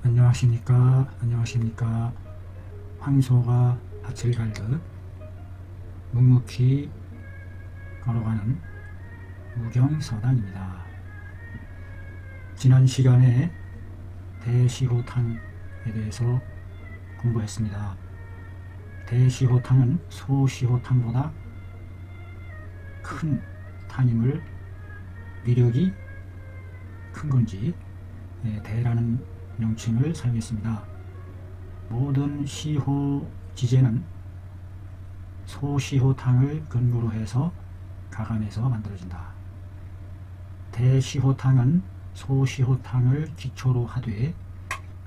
안녕하십니까. 황소가 밭을 갈듯 묵묵히 걸어가는 무경서당입니다. 지난 시간에 대시호탕에 대해서 공부했습니다. 대시호탕은 소시호탕보다 큰 탕임을 위력이 큰 건지 대라는 명칭을 사용했습니다. 모든 시호 지제는 소시호탕을 근거로 해서 가감해서 만들어진다. 대시호탕은 소시호탕을 기초로 하되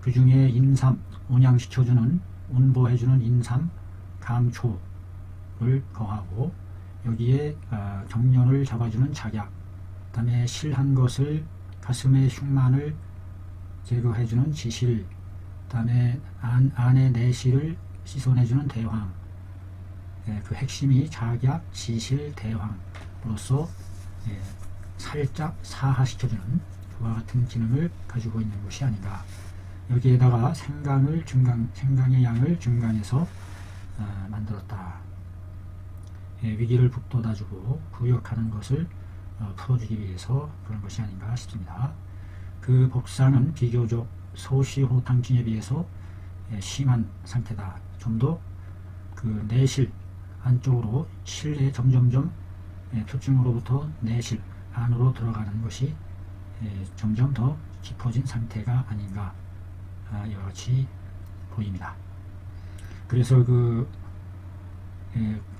그 중에 인삼, 온양시켜주는 온보해주는 인삼, 감초를 거하고 여기에 경련을 잡아주는 작약, 그 다음에 실한 것을 가슴의 흉만을 제거해주는 지실, 그 다음에 안의 내실을 씻어내주는 대황, 그 핵심이 작약, 지실, 대황으로서 살짝 사하시켜주는 그와 같은 기능을 가지고 있는 것이 아닌가. 여기에다가 생강의 양을 증강해서 만들었다. 위기를 북돋아주고 구역하는 것을 풀어주기 위해서 그런 것이 아닌가 싶습니다. 그 복상은 비교적 소시호탕증에 비해서 심한 상태다. 좀 더 그 내실 안쪽으로 실내 점점점 표층으로부터 내실 안으로 들어가는 것이 점점 더 깊어진 상태가 아닌가 여러같이 보입니다. 그래서 그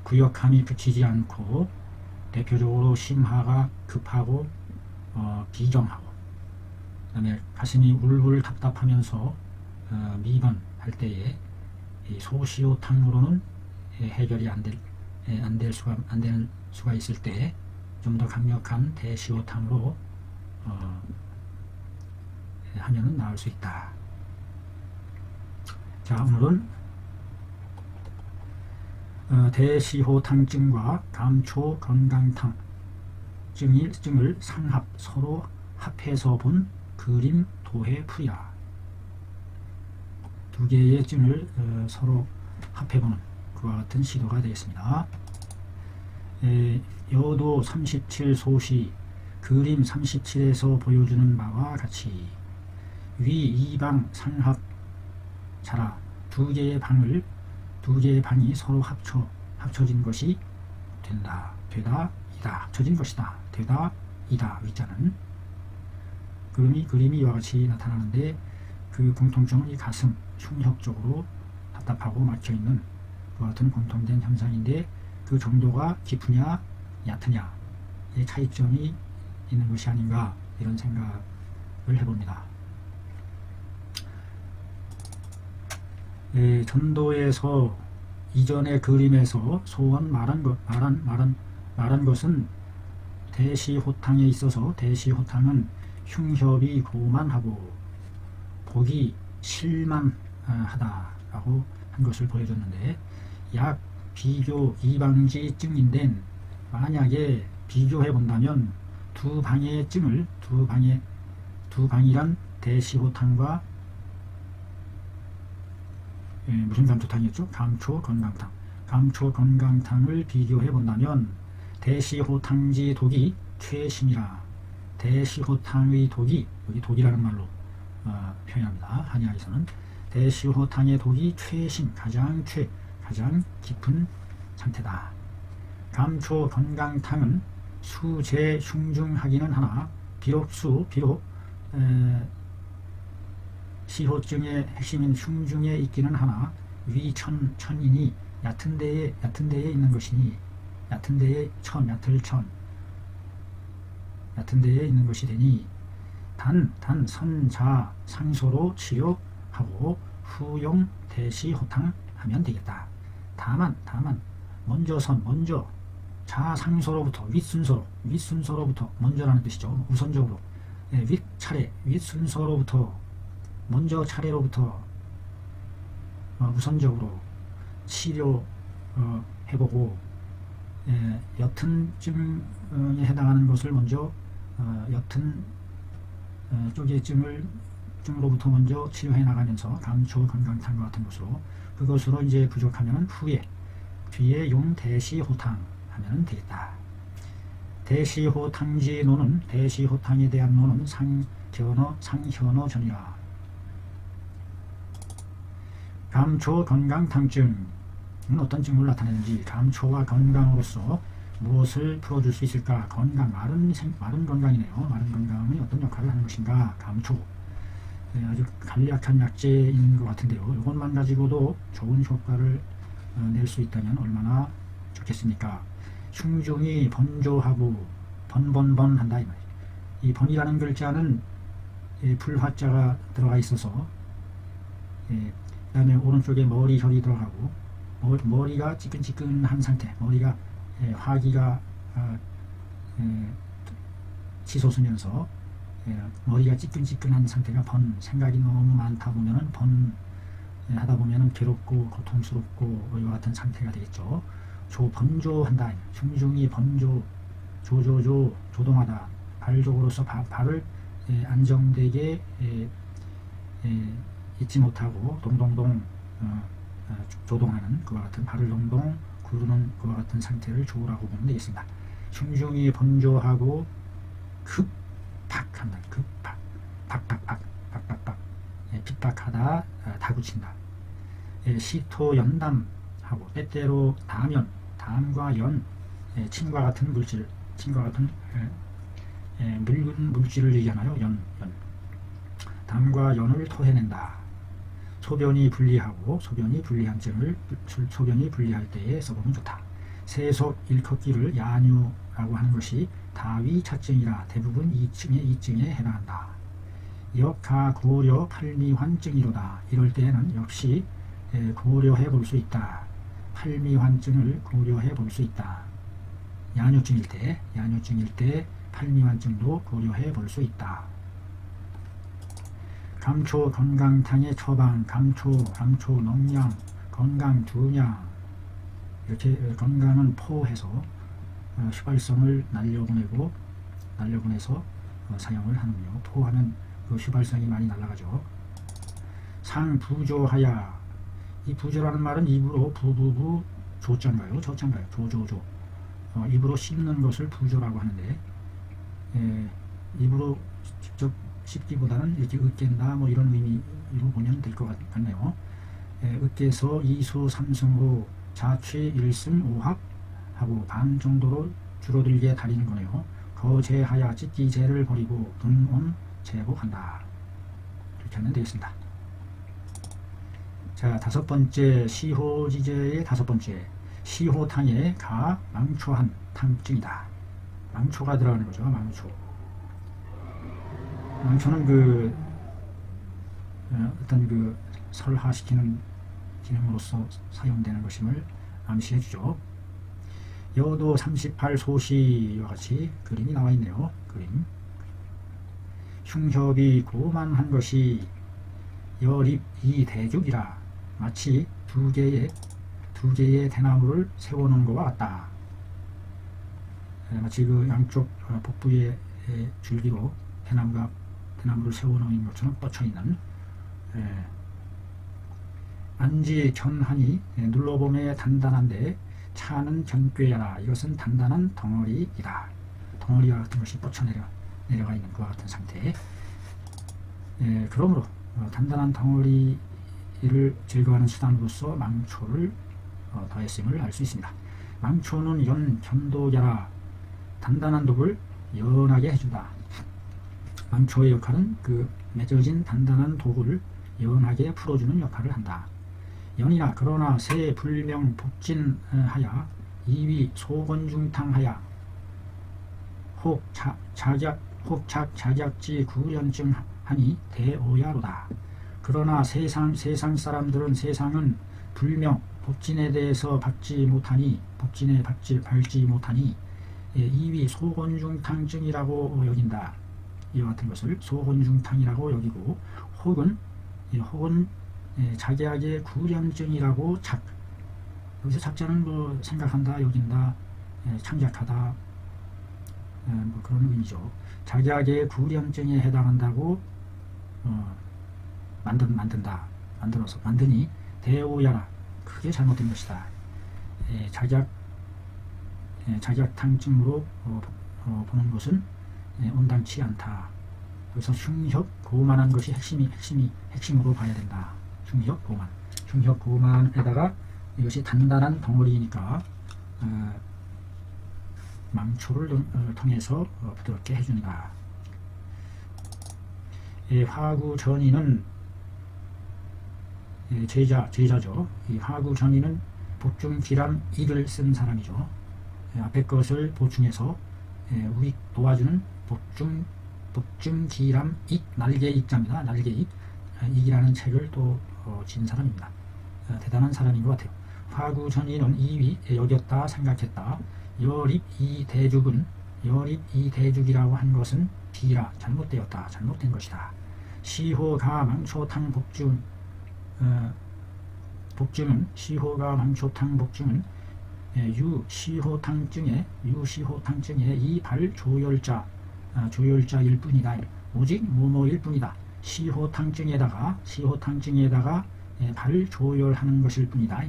구역함이 붙이지 않고 대표적으로 심하가 급하고 비정하고 그 다음에 가슴이 울울 답답하면서 미번할 때에 이 소시호탕으로는 해결이 안 되는 수가 있을 때 좀 더 강력한 대시호탕으로 하면은 나을 수 있다. 자, 오늘은 대시호탕증과 감초 건강탕 증을 상합 서로 합해서 본 그림 도해 풀이라. 두 개의 증을 서로 합해보는 그와 같은 시도가 되겠습니다. 여도 37 소시 그림 37에서 보여주는 바와 같이 위 이방 상합 자라 두 개의 방이 서로 합쳐진 것이 된다. 되다, 이다. 합쳐진 것이다. 되다, 이다. 위자는 그림이 이와 같이 나타나는데 그 공통점은 이 가슴, 흉협 쪽으로 답답하고 막혀있는 그와 같은 공통된 현상인데 그 정도가 깊으냐 얕으냐의 차이점이 있는 것이 아닌가 이런 생각을 해봅니다. 전도에서 이전의 그림에서 소원 말한 것은 대시호탕에 있어서 대시호탕은 흉협이 고만하고 보기 실만하다라고 한 것을 보여줬는데 약 비교 이방지증인데 만약에 비교해 본다면 두 방의 증을 두 방이란 대시호탕과 무슨 감초탕이었죠? 감초 건강탕. 감초 건강탕을 비교해 본다면 대시호탕지 독이 최심이라. 대시호탕의 독이 여기 독이라는 말로 표현합니다. 한의학에서는 대시호탕의 독이 최심 가장 깊은 상태다. 감초 건강탕은 수재 흉중하기는 하나 비록 시호증의 핵심인 흉중에 있기는 하나 위천이니 얕은 데에 있는 것이니 얕은 데에 있는 것이 되니 단 선자 상소로 치료하고 후용 대시호탕 하면 되겠다. 다만 먼저 자상소로부터 윗순서로부터 먼저라는 뜻이죠. 우선적으로 윗순서로부터 먼저 차례로부터 우선적으로 치료해보고 옅은 증에 해당하는 것을 먼저 옅은 쪽의 증을 통증으로부터 먼저 치료해 나가면서 감초 건강탕과 같은 것으로 그것으로 이제 부족하면 후에 뒤에 용 대시호탕 하면 되겠다. 대시호탕지노는 대시호탕에 대한 노는 상현어 감초 건강탕증은 어떤 증후를 나타내는지, 감초와 건강으로서 무엇을 풀어줄 수 있을까? 건강, 마른 건강이네요. 마른 건강이 어떤 역할을 하는 것인가? 감초. 아주 간략한 약재인 것 같은데요. 이것만 가지고도 좋은 효과를 낼 수 있다면 얼마나 좋겠습니까? 흉중이 번조하고 번번번 한다 이 말이에요. 이 번이라는 글자는 불화자가 들어가 있어서 그 다음에 오른쪽에 머리혈이 들어가고 머리가 찌끈찌끈한 상태, 머리가 화기가 치솟으면서 머리가 찌끈찌끈한 상태가 번, 생각이 너무 많다 보면은 하다 보면은 괴롭고 고통스럽고 이와 같은 상태가 되겠죠. 번조한다. 흉중이 번조, 조동하다. 발족으로서 발을 안정되게 잊지 못하고 동동동 조동하는 그와 같은, 발을 동동 구르는 그와 같은 상태를 조라고 보면 되겠습니다. 흉중이 번조하고 급박한다. 급박, 박박박, 핍박하다, 다구친다. 시토연담하고 때때로 담과 연, 침과 같은 물질, 침과 같은 묽은 물질을 얘기하나요? 연. 담과 연을 토해낸다. 소변이 불리하고 소변이 불리할 때에 써보면 좋다. 세속 일컷기를 야뇨라고 하는 것이 다위차증이라 대부분 이증에 해당한다. 역하 고려 팔미환증이로다. 이럴 때에는 역시 고려해 볼 수 있다. 팔미환증을 고려해 볼 수 있다. 야뇨증일 때 팔미환증도 고려해 볼 수 있다. 감초 건강탕의 처방, 감초 농량, 건강 두량, 이렇게 건강은 포해서 휘발성을 날려보내서 사용을 하는군요. 포하면 그 휘발성이 많이 날아가죠. 상부조하야, 이 부조라는 말은 입으로 부부부 조자인가요? 조조조. 입으로 씹는 것을 부조라고 하는데, 입으로 직접 씹기보다는 이렇게 으깬다 뭐 이런 의미로 보면 될 것 같네요. 으깨서 2수 3승호 자취 1승 5합 하고 반 정도로 줄어들게 다리는 거네요. 거제하야 찢기제를 버리고 분온 제복한다. 이렇게 하면 되겠습니다. 자, 다섯 번째 시호지제의 다섯 번째, 시호탕에 가 망초한 탕증이다. 망초가 들어가는 거죠. 망초는 어떤 설하시키는 기능으로서 사용되는 것임을 암시해 주죠. 여도 38소시와 같이 그림이 나와 있네요. 그림. 흉협이 고만한 것이 여립 이 대죽이라, 마치 두 개의 대나무를 세워놓은 것과 같다. 마치 그 양쪽 복부의 줄기로 대나무를 세워놓은 것처럼 뻗쳐있는, 안지 견하니 눌러봄에 단단한데 차는 견꾀야라. 이것은 단단한 덩어리이다. 덩어리와 같은 것이 뻗쳐 내려가 있는 그와 같은 상태. 그러므로 단단한 덩어리를 제거하는 수단으로서 망초를 더했음을 알 수 있습니다. 망초는 견도야라. 단단한 독을 연하게 해준다. 망초의 역할은 그 맺어진 단단한 독을 연하게 풀어주는 역할을 한다. 연이나 그러나 새 불명 복진하야 이위 소건중탕하야 혹착 자격지 구련증 하니 대오야로다. 그러나 세상 사람들은 세상은 불명 복진에 대해서 밟지 못하니 이위 소건중탕증이라고 여긴다. 이와 같은 것을 소건중탕이라고 여기고, 혹은 자기에게 구련증이라고 여기서 작자는 생각한다, 여긴다, 창작하다, 그런 의미죠. 자기에게 구련증에 해당한다고 만든다. 만들어서 만드니 대오야라. 그게 잘못된 것이다. 자격탕증으로 보는 것은 온당치 않다. 여기서 흉협 고만한 것이 핵심으로 봐야 된다. 흉협 고만. 흉협 고만에다가 이것이 단단한 덩어리니까 망초를 통해서 부드럽게 해준다. 화구전이는 제자죠. 이 화구전이는 복중기람 익을 쓴 사람이죠. 앞에 것을 보충해서 우익 도와주는 복중기람 익, 날개 익자입니다. 날개 익. 익이라는 책을 또 진 사람입니다. 대단한 사람인 것 같아요. 화구전이는 이위 여겼다 생각했다. 여립 이 대죽이라고 한 것은 비라 잘못되었다. 잘못된 것이다. 시호가 망초탕 시호가 망초탕 복중은 유시호탕증에 이 발 조열자일 뿐이다. 오직 뭐뭐일 뿐이다. 시호탕증에다가 발 조열하는 것일 뿐이다.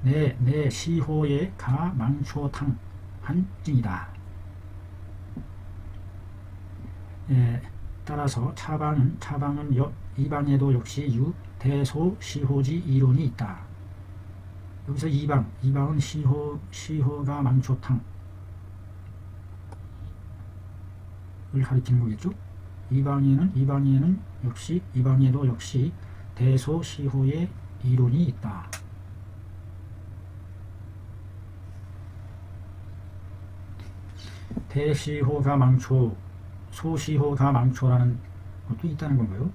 내 시호에 가 망초탕 한 증이다. 따라서 차방은 이방에도 역시 유 대소 시호지 이론이 있다. 여기서 이방은 시호가 망초탕을 가리키는 거겠죠. 이방에는 이방에도 역시 대소 시호의 이론이 있다. 대시호가 망초, 소시호가 망초라는 것도 있다는 건가요?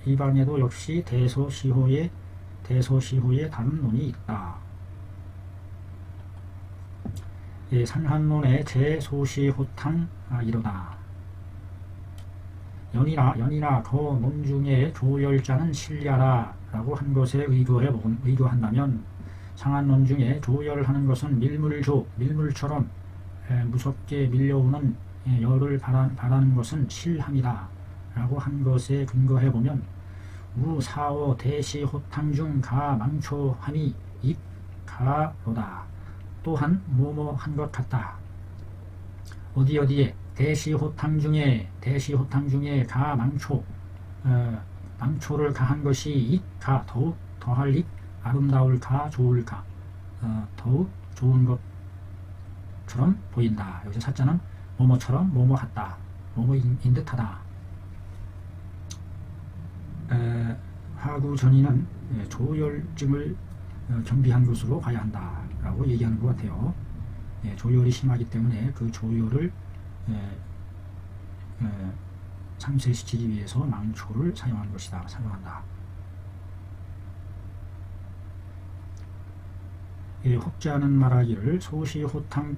이방에도 역시 대소시호의 다른 논이 있다. 상한론의 제소시호탕 이러다. 연이나 그 논 중에 조열자는 실야라 라고 한 것에 의거한다면 상한론 중에 조열하는 것은 밀물처럼 무섭게 밀려오는 열을 바라는 것은 실함이다 라고 한 것에 근거해보면 우사오 대시호탕 중 가 망초함이 입가로다. 또한 뭐뭐 한 것 같다. 어디에 대시호탕 중에 가 망초를 가한 것이 입가 더욱 더할 입 아름다울까 좋을까 더욱 좋은 것처럼 보인다. 여기서 사자는 뭐뭐처럼 뭐뭐 같다. 뭐뭐인 듯하다. 화구전이는 조열증을 경비한 것으로 봐야 한다 라고 얘기하는 것 같아요. 조열이 심하기 때문에 그 조열을 상쇄시키기 위해서 망초를 사용한 것이다. 사용한다. 혹자는 말하기를 소시호탕증에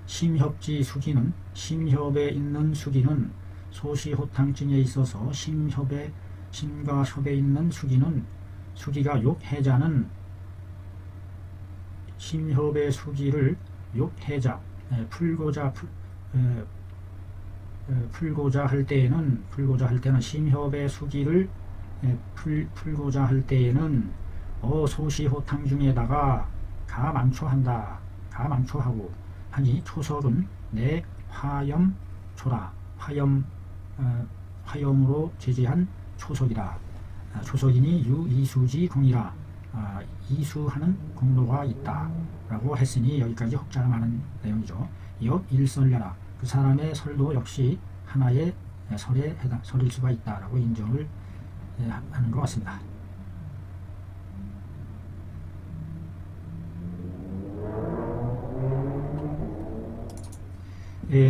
심협지 수기는 심협에 있는 수기는 소시호탕증에 있어서 심과 협에 있는 수기가 욕해자는 심협의 수기를 욕해자 풀고자 할 때에는 심협의 수기를 풀고자 할 때에는 소시호탕 중에다가 가 망초하고 하니 초석은 내 화염초라. 화염으로 제재한 초석이다. 초석이니 이수지 공이라. 이수하는 공로가 있다 라고 했으니 여기까지 혹자가 많은 내용이죠. 역 일설려라. 그 사람의 설도 역시 하나의 설일 수가 있다 라고 인정을 하는 것 같습니다.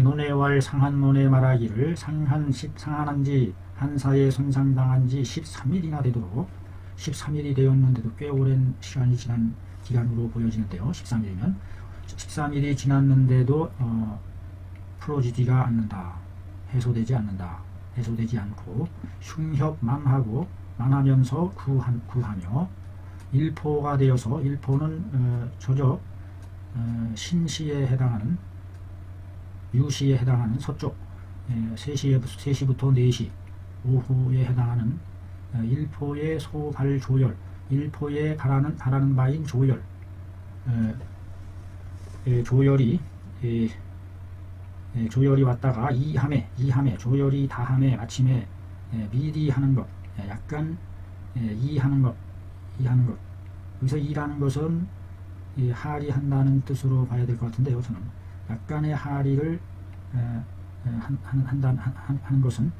논해왈 상한론에 말하기를 상한한지 한사에 손상당한지 13일이나 되도록 13일이 되었는데도 꽤 오랜 시간이 지난 기간으로 보여지는데요. 13일이면 13일이 지났는데도 풀어지지가 않는다. 해소되지 않고 흉협만하면서 구하며 일포가 되어서 일포는 신시에 해당하는 유시에 해당하는 서쪽 3시부터 4시 오후에 해당하는 일포의 소발 조열, 일포에 바라는 바인 조열, 조열이 조열이 왔다가 이함에 조열이 다함에 마침에 미리 하는 것, 약간 이하는 것. 여기서 이라는 것은 하리 한다는 뜻으로 봐야 될 것 같은데요. 저는 약간의 하리를 하는 것은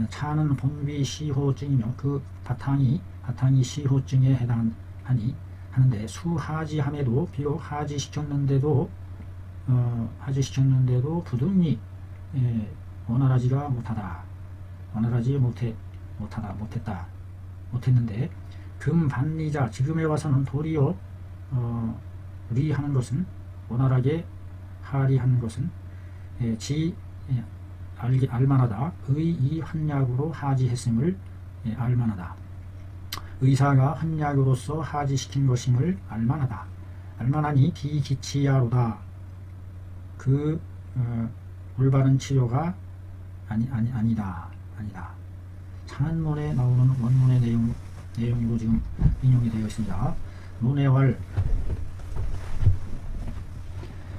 차는 본비 시호증이며 그 바탕이 시호증에 하는데 수하지함에도 비록 하지시켰는데도 부득이 원활하지가 못했는데 금반리자 지금에 와서는 도리어 리하는 것은 원활하게 하리하는 것은 알만하다. 의 환약으로 하지했음을 알만하다. 의사가 환약으로서 하지시킨 것임을 알만하다. 알만하니 비기치야로다. 그 올바른 치료가 아니다. 창한문에 나오는 원문의 내용으로 지금 인용이 되어 있습니다. 논해왈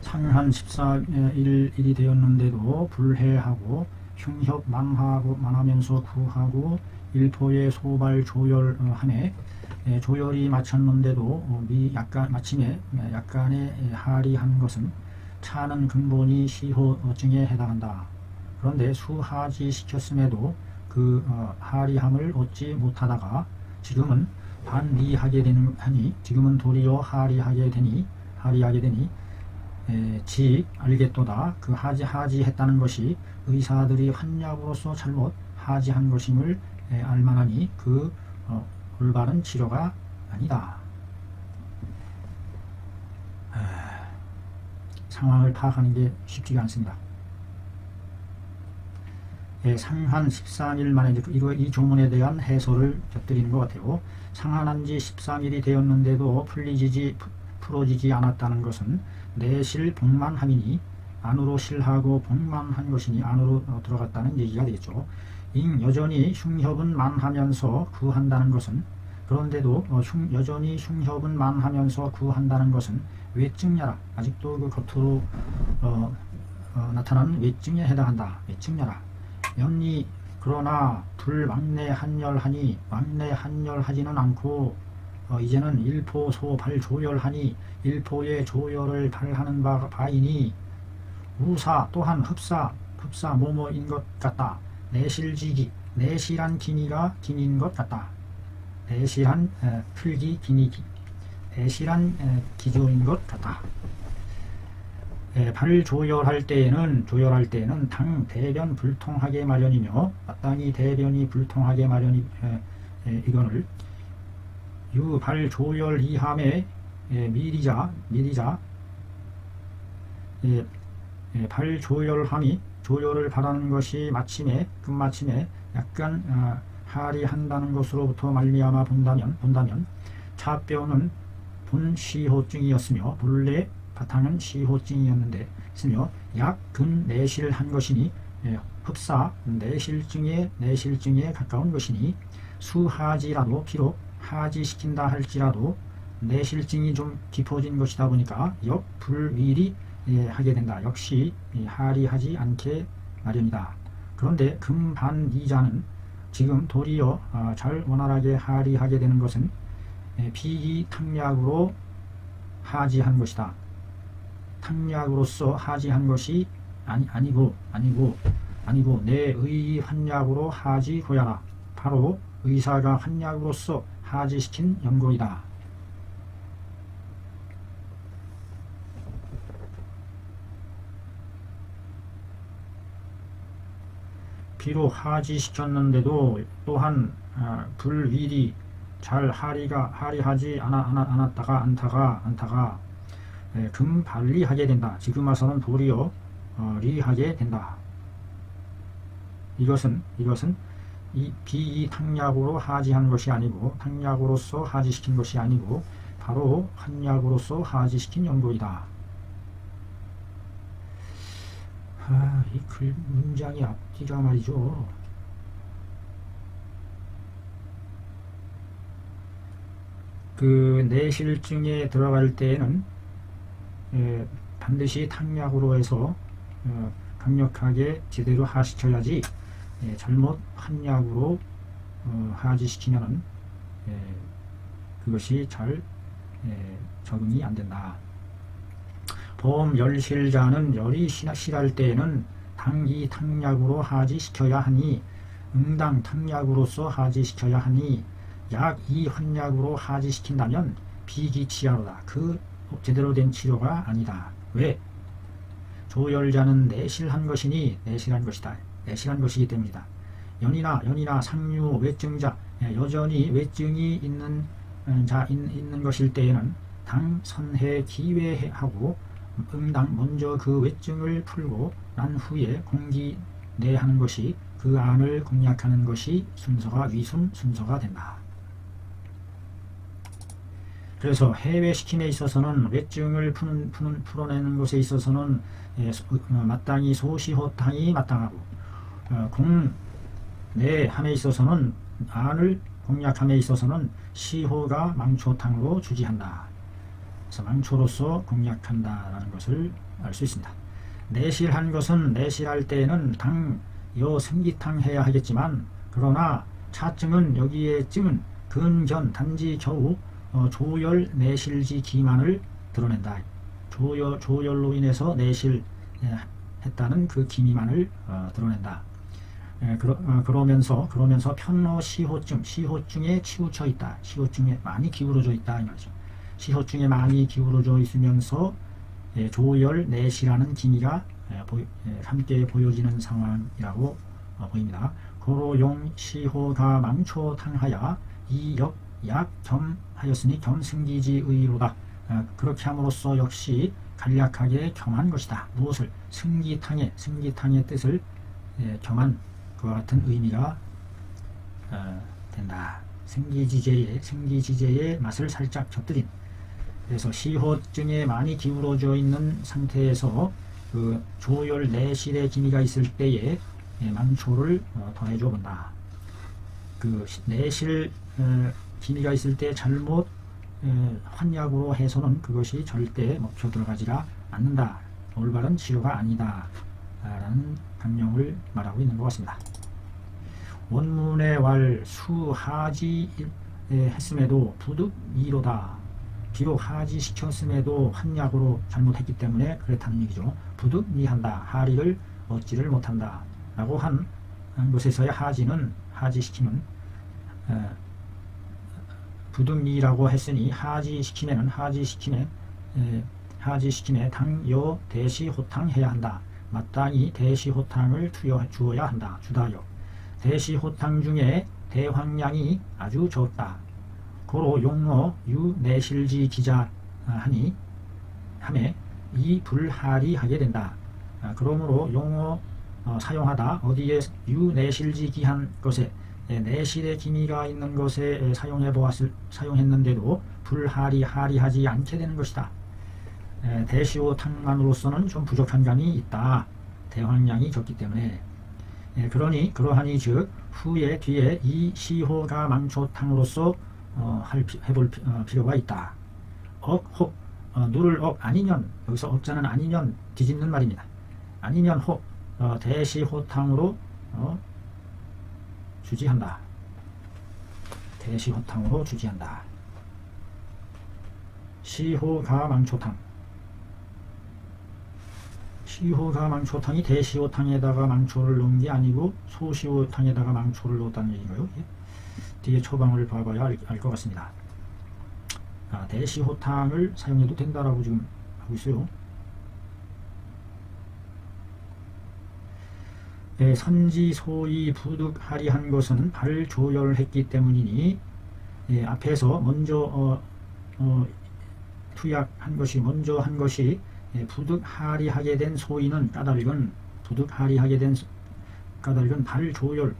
상한 14일이 되었는데도 불해하고 흉협 만하면서 구하고 일포의 소발 조열함에 조열이 마쳤는데도 마침에 약간의 하리한 것은 차는 근본이 시호증에 해당한다. 그런데 수하지 시켰음에도 그 하리함을 얻지 못하다가 지금은 반리하게 하니 지금은 도리어 하리하게 되니 알겠도다. 그 하지했다는 것이 의사들이 환약으로서 잘못 하지한 것임을 알만하니 그 올바른 치료가 아니다. 상황을 파악하는 게 쉽지가 않습니다. 상한 13일 만에 이 조문에 대한 해설을 곁들이는 것 같아요. 상한한 지 13일이 되었는데도 풀어지지 않았다는 것은 내실 복만함이니 안으로 실하고 복만한 것이니 안으로 들어갔다는 얘기가 되겠죠. 여전히 흉협은 만하면서 구한다는 것은 그런데도 여전히 흉협은 만하면서 구한다는 것은 외증야라. 아직도 그 겉으로 나타나는 외증에 해당한다. 외증야라. 연이 그러나 불망내 한열하니 망내 한열하지는 않고 이제는 일포 소발 조열하니 일포의 조열을 발하는 바이니 우사 또한 흡사 뭐뭐인 것 같다. 내실지기 내실한 기니가 기니인 것 같다. 내실한 풀기 기니기 내실한 기조인 것 같다. 발 조열할 때에는 당 대변 불통하게 마련이며 마땅히 대변이 불통하게 마련이 이거를 유발 조열 이함에 미리자 발 조열함이 조열을 바라는 것이 끝마침에 약간 하리한다는 것으로부터 말미암아 본다면 차뼈는 본 시호증이었으며 본래 바탕은 시호증이었는데 있으며 약근 내실한 것이니 흡사 내실증에 가까운 것이니 수하지라도 비록 하지시킨다 할지라도 내실증이 좀 깊어진 것이다 보니까 역불위리 하게 된다. 역시 하리하지 않게 마련이다. 그런데 금반이자는 지금 도리어 잘 원활하게 하리하게 되는 것은 비이탕약으로 하지한 것이다. 탕약으로서 하지한 것이 아니고 내 의 환약으로 하지고야라. 바로 의사가 환약으로서 하지시킨 연고이다. 비록 하지시켰는데도 또한 불일이 잘 하리하지 않다가 금발리하게 된다. 지금 와서는 도리어 리하게 된다. 이것은 이 비탕약으로 하지한 것이 아니고 탕약으로서 하지시킨 것이 아니고 바로 한약으로서 하지시킨 연고이다. 이 글 문장이 앞뒤가 말이죠. 그 내실증에 들어갈 때에는 반드시 탕약으로 해서 강력하게 제대로 하시켜야지 잘못 한약으로 하지시키면은 그것이 잘 적응이 안 된다. 보험 열실자는 열이 실할 때에는 당이 탕약으로 하지시켜야 하니 응당 탕약으로서 하지시켜야 하니 약 이 환약으로 하지시킨다면 비기치하로다. 그 제대로 된 치료가 아니다. 왜? 조열자는 내실한 것이니 내실한 것이다. 내실한 것이기 때문이다. 연이나 상류 외증자 여전히 외증이 있는 있는 것일 때에는 당 선해 기회하고 응당 먼저 그 외증을 풀고 난 후에 공기 내하는 것이 그 안을 공략하는 것이 순서가 위순 순서가 된다. 그래서 해외시킴에 있어서는 외증을 풀어내는 것에 있어서는 마땅히 소시호탕이 마땅하고 공내함에 있어서는 안을 공략함에 있어서는 시호가 망초탕으로 주지한다. 그래서 망초로서 공략한다라는 것을 알 수 있습니다. 내실한 것은 내실할 때에는 당여 생기탕 해야 하겠지만 그러나 차증은 여기에 증은 근견 단지 겨우 조열 내실지 기만을 드러낸다. 조열로 인해서 내실했다는 그 기미만을 드러낸다. 그러면서 편로 시호증에 치우쳐 있다. 시호증에 많이 기울어져 있다 이 말이죠. 시호증에 많이 기울어져 있으면서 조열 내시라는 기미가 함께 보여지는 상황이라고 보입니다. 고로용 시호가 망초탕하야 이역 약 겸하였으니 겸승기지 의로다. 그렇게 함으로써 역시 간략하게 겸한 것이다. 무엇을? 승기탕의 뜻을 겸한 그와 같은 의미가 된다. 승기지제의 맛을 살짝 곁들인. 그래서 시호증에 많이 기울어져 있는 상태에서 그 조열 내실의 기미가 있을 때에 망초를 더해줘 본다. 그 내실 기미가 있을 때 잘못 환약으로 해서는 그것이 절대 먹혀 들어가지가 않는다. 올바른 치료가 아니다. 라는 강령을 말하고 있는 것 같습니다. 원문의 왈 수하지 했음에도 부득이로다. 비록 하지시켰음에도 환약으로 잘못했기 때문에 그렇다는 얘기죠. 부득이한다. 하리를 얻지를 못한다. 라고 한 것에서의 하지시킴은 부득이라고 했으니 하지시킴에 당여 대시호탕 해야 한다. 마땅히 대시호탕을 주어야 한다. 주다요. 대시호탕 중에 대황량이 아주 적다. 고로 용어 유내실지 기자하니 함에 이 불하리 하게 된다. 그러므로 용어 사용하다 어디에 유내실지 기한 것에 내실의 기미가 있는 것에 사용했는데도 하리하지 않게 되는 것이다. 대시호탕만으로서는 좀 부족한 감이 있다. 대황량이 적기 때문에. 그러하니 즉 후에 뒤에 이 시호가 망초탕으로서 해볼 필요가 있다. 혹 누를 아니면 여기서 억자는 아니면 뒤집는 말입니다. 아니면 혹 대시호탕으로 주지한다. 대시호탕으로 주지한다. 시호가 망초탕. 시호가 망초탕이 대시호탕에다가 망초를 넣은 게 아니고 소시호탕에다가 망초를 넣었다는 얘기인가요? 뒤에 초방을 봐봐야 알 것 같습니다. 대시호탕을 사용해도 된다라고 지금 하고 있어요. 선지소이 부득하리한 것은 발조열했기 때문이니 앞에서 먼저 투약한 것이 먼저 한 것이 부득하리하게 된 소이는 부득하리하게 된 까닭은 발조열을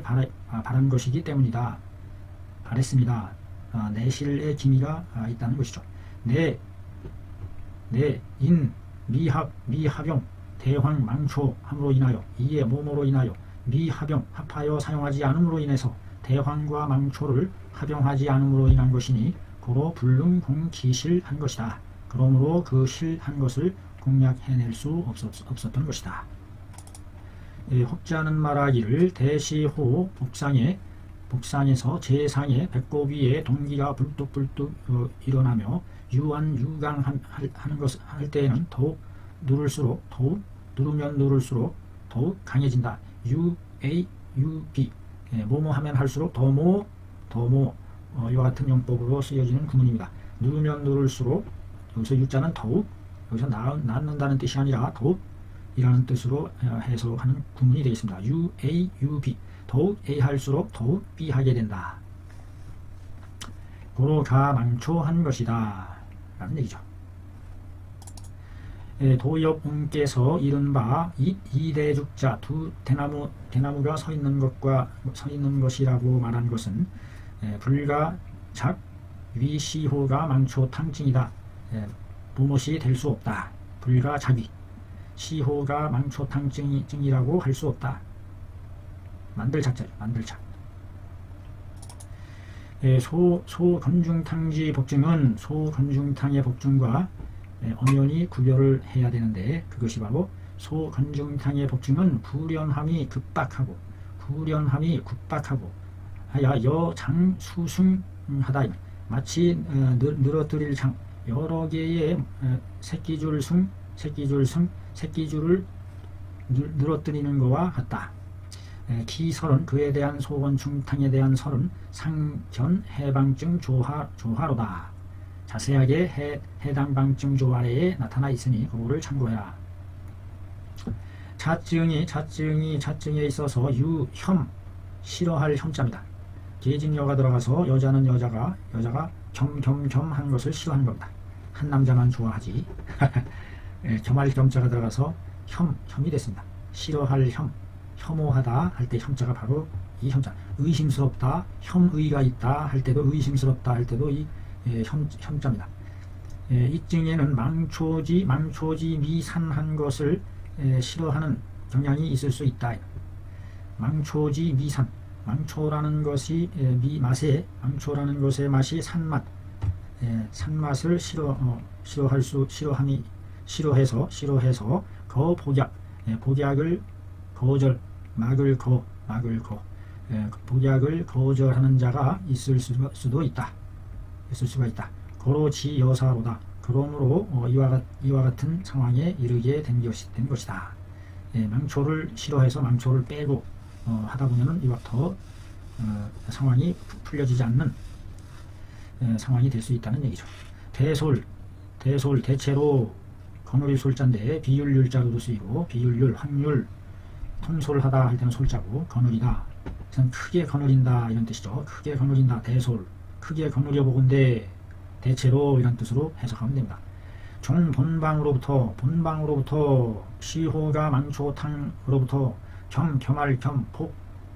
바란 것이기 때문이다. 바랬습니다. 내실의 기미가 있다는 것이죠. 미합용 대황 망초함으로 인하여 이에 뭐뭐로 인하여 미합용 합하여 사용하지 않음으로 인해서 대황과 망초를 합용하지 않음으로 인한 것이니 고로 불능공기실한 것이다. 그러므로 그 실한 것을 공략해낼 수 없었던 것이다. 혹자는 말하기를 대시호 복상에서 제상의 배꼽 위에 동기가 불뚝불뚝 일어나며 유한유강하는 것을 할 때에는 더욱 누르면 누를수록 더욱 강해진다. UAUB 뭐뭐 하면 할수록 더모 이와 같은 용법으로 쓰여지는 구문입니다. 누르면 누를수록 여기서 유자는 더욱 여기서 낳는다는 뜻이 아니라 더욱 이라는 뜻으로 해석하는 구문이 되겠습니다. UAUB 더욱 A 할수록 더욱 B 하게 된다. 고로 가망초한 것이다 라는 얘기죠. 도엽옹께서 이른바 이대죽자 두 대나무가 서 있는 것이라고 말한 것은 불가 작 위시호가 망초탕증이다. 무엇이 될 수 없다. 불가 작위 시호가 망초탕증이라고 할 수 없다. 만들 작자죠. 만들 작. 소건중탕지 복증은 소건중탕의 복증과 엄연히 구별을 해야 되는데 그것이 바로 소건중탕의 복증은 불연함이 급박하고 하여 여장수승하다. 마치 늘어뜨릴 장 여러 개의 새끼줄을 늘어뜨리는 것과 같다. 기설은 그에 대한 소건중탕에 대한 설은 상견 해방증 조화로다. 자세하게 해당 방증 조화래에 나타나 있으니 그거를 참고해라. 자증에 있어서 유혐 싫어할 혐자입니다. 계진여가 들어가서 여자는 여자가 겸한 것을 싫어하는 겁니다. 한 남자만 좋아하지. 겸할 겸자가 들어가서 혐이 됐습니다. 싫어할 혐오하다 할 때 혐자가 바로 이 혐자. 의심스럽다, 혐의가 있다 할 때도 의심스럽다 할 때도 이 혐자입니다. 이 증에는 망초지 미산한 것을 싫어하는 경향이 있을 수 있다. 망초지 미산 망초라는 것이 망초라는 것의 맛이 산맛을 싫어해서 복약을 거절 복약을 거절하는 자가 있을 수가 있다. 고로지 여사로다. 그러므로 이와 같은 상황에 이르게 된 것이다. 망초를 싫어해서 망초를 빼고 하다 보면은 이와 더 상황이 풀려지지 않는 상황이 될 수 있다는 얘기죠. 대체로 거느릴 솔자인데 비율율자로도 쓰이고 비율율, 확률, 통솔하다 할 때는 솔자고 거느리다 크게 거느린다 이런 뜻이죠. 크게 거느린다. 대솔 크게 거느려 보건대 대체로 이런 뜻으로 해석하면 됩니다. 종 본방으로부터 시호가 망초탕으로부터 겸할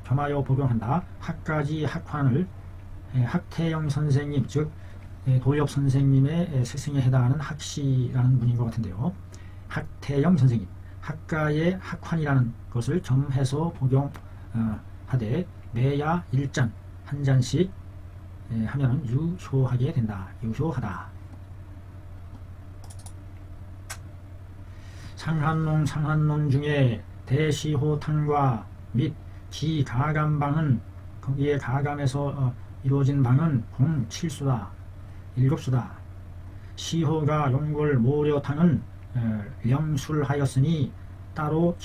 겸하여 복용한다. 학까지 학환을 학태영 선생님 즉 도엽 선생님의 스승에 해당하는 학시라는 분인 것 같은데요. 학태영 선생님 학가의 학환이라는 것을 점해서 복용하되 매야 1잔 한 잔씩 하면은 유효하게 된다. 유효하다. 상한론 중에 대시호탕과 및 기가감방은 거기에 가감에서 이루어진 방은 공 7수다. 7수다. 시호가 용골 모려탕은 령술하였으니 따로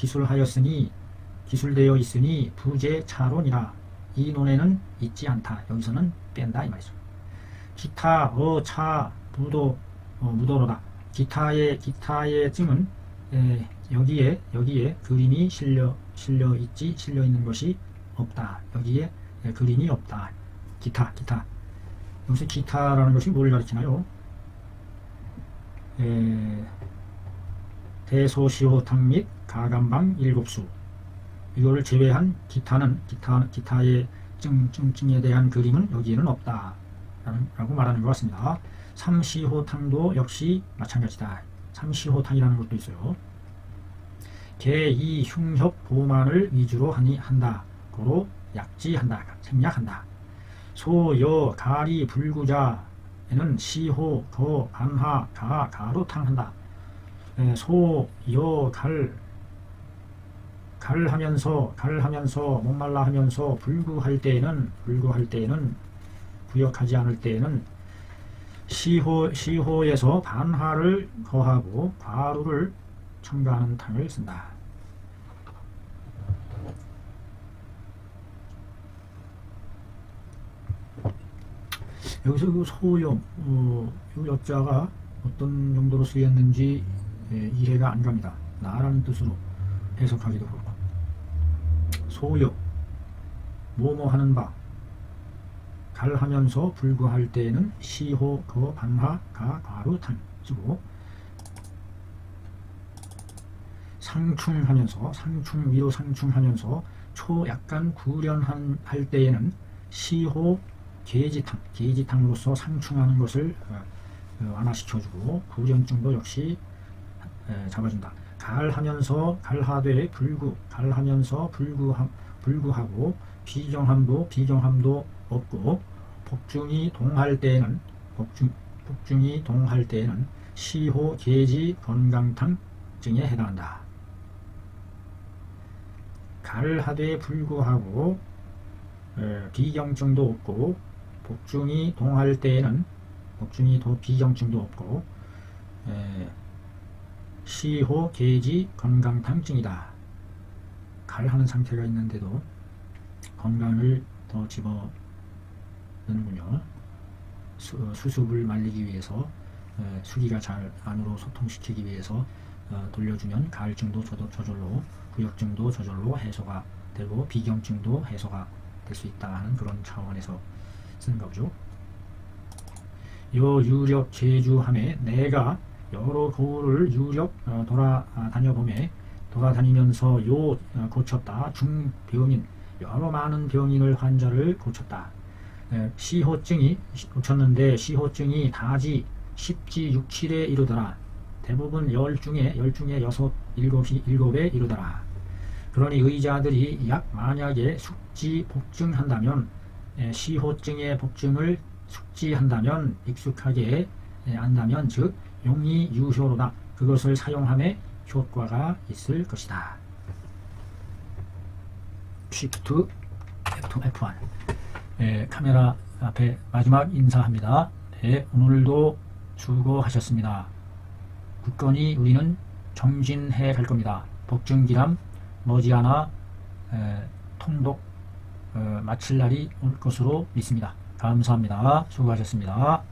기술되어 있으니 부재차론이라. 이 논에는 있지 않다. 여기서는 뺀다 이 말이죠. 기타 차 무도로다. 기타의 증은 여기에 그림이 실려 있는 것이 없다. 여기에 그림이 없다. 기타 여기서 기타라는 것이 뭘 가리키나요? 대소시호탕 및 가감방 7수 이거를 제외한 기타의 증에 대한 그림은 여기에는 없다 라고 말하는 것 같습니다. 삼시호탕도 역시 마찬가지다. 상시호탄이라는 것도 있어요. 개, 이, 흉협, 보만을 위주로 한다. 고로 약지한다. 생략한다. 소, 여, 가리, 불구자에는 시호, 거, 반하, 가로 탕한다. 소, 여, 갈하면서 목말라 하면서 불구할 때에는 구역하지 않을 때에는 시호에서 반하를 거하고 과루를 첨가하는 탕을 쓴다. 여기서 그 소염, 이 여자가 어떤 정도로 쓰였는지 이해가 안 갑니다. 나라는 뜻으로 해석하기도 그렇고. 소염, 뭐뭐 하는 바, 갈하면서 불구할 때에는 시호, 거, 반하, 가로, 탄 쓰고, 상충하면서, 위로 상충하면서 약간 구련할 때에는 시호, 계지탕으로서 상충하는 것을 완화시켜주고, 구련증도 역시 잡아준다. 갈하되 갈하면서 불구하고, 비정함도 없고, 복중이 동할 때에는 시호, 계지, 건강탕증에 해당한다. 갈하되 불구하고 비경증도 없고, 복중이 동할 때에는 비경증도 없고, 시호, 계지, 건강탕증이다. 갈하는 상태가 있는데도 건강을 더 집어넣는군요. 수습을 말리기 위해서, 수기가 잘 안으로 소통시키기 위해서 돌려주면 가을증도 저절로, 구역증도 저절로 해소가 되고, 비경증도 해소가 될 수 있다 하는 그런 차원에서 쓰는 거죠. 요 유력 제주함에 내가 여러 고을을 돌아다니면서 고쳤다. 중병인, 여러 많은 병인을 환자를 고쳤다. 시호증이 고쳤는데 시호증이 다지 10지 6, 7에 이르더라. 대부분 10중에 6, 7에 이르더라. 그러니 의자들이 만약에 숙지 복증한다면, 시호증의 복증을 숙지한다면, 익숙하게 안다면, 즉 용이 유효로다. 그것을 사용함에 효과가 있을 것이다. Shift F1. 카메라 앞에 마지막 인사합니다. 오늘도 수고하셨습니다. 굳건히 우리는 정진해 갈 겁니다. 복증기람 머지않아 통독 마칠 날이 올 것으로 믿습니다. 감사합니다. 수고하셨습니다.